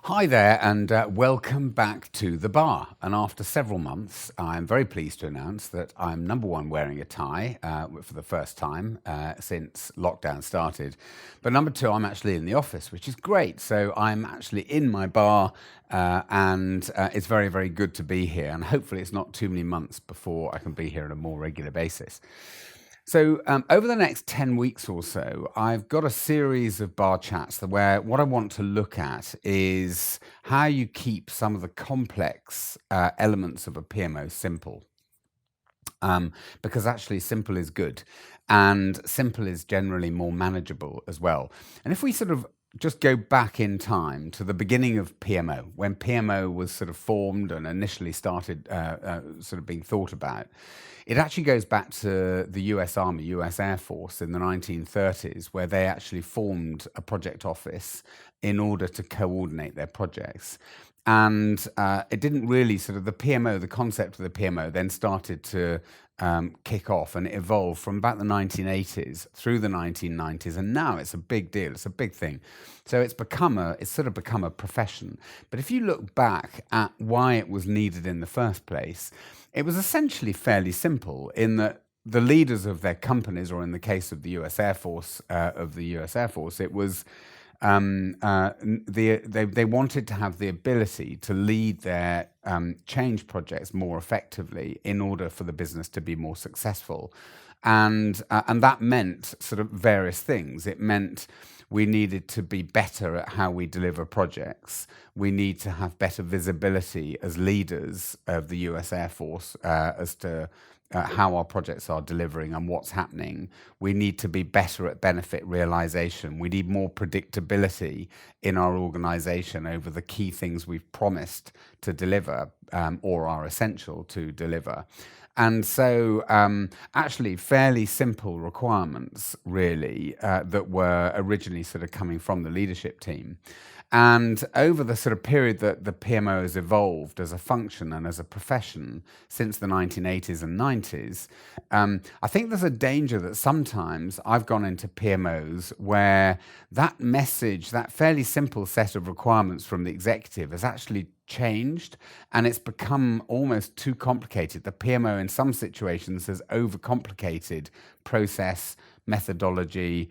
Hi there, and welcome back to the bar. And after several months, I'm very pleased to announce that I'm number one wearing a tie for the first time since lockdown started. But number two, I'm actually in the office, which is great. So I'm actually in my bar, and it's very, very good to be here. And hopefully, it's not too many months before I can be here on a more regular basis. So, over the next 10 weeks or so, I've got a series of bar chats where what I want to look at is how you keep some of the complex elements of a PMO simple. Because actually, simple is good and simple is generally more manageable as well. And if we sort of just go back in time to the beginning of PMO, when PMO was sort of formed and initially started sort of being thought about, it actually goes back to the US Army, US Air Force in the 1930s, where they actually formed a project office in order to coordinate their projects. And it didn't really sort of the PMO, the concept of the PMO then started to kick off and evolve from about the 1980s through the 1990s. And now it's a big deal. It's a big thing. So it's sort of become a profession. But if you look back at why it was needed in the first place, it was essentially fairly simple in that the leaders of their companies, or in the case of the US Air Force, it was they wanted to have the ability to lead their change projects more effectively in order for the business to be more successful. And that meant sort of various things. It meant we needed to be better at how we deliver projects. We need to have better visibility as leaders of the US Air Force as to how our projects are delivering and what's happening. We need to be better at benefit realization. We need more predictability in our organization over the key things we've promised to deliver or are essential to deliver. And so, actually, fairly simple requirements, really, that were originally sort of coming from the leadership team. And over the sort of period that the PMO has evolved as a function and as a profession since the 1980s and 90s, I think there's a danger that sometimes I've gone into PMOs where that message, that fairly simple set of requirements from the executive, has actually changed and it's become almost too complicated. The PMO in some situations has overcomplicated process, methodology,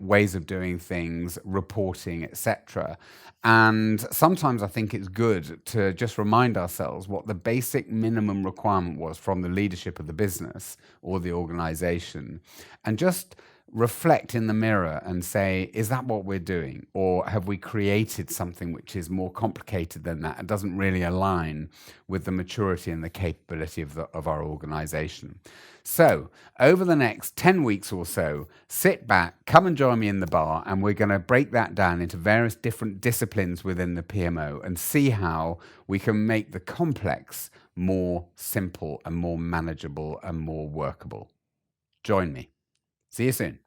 ways of doing things, reporting, etc. And sometimes I think it's good to just remind ourselves what the basic minimum requirement was from the leadership of the business or the organization, and just reflect in the mirror and say, is that what we're doing? Or have we created something which is more complicated than that and doesn't really align with the maturity and the capability of our organization? So, over the next 10 weeks or so, sit back, come and join me in the bar, and we're going to break that down into various different disciplines within the PMO and see how we can make the complex more simple and more manageable and more workable. Join me. See you soon.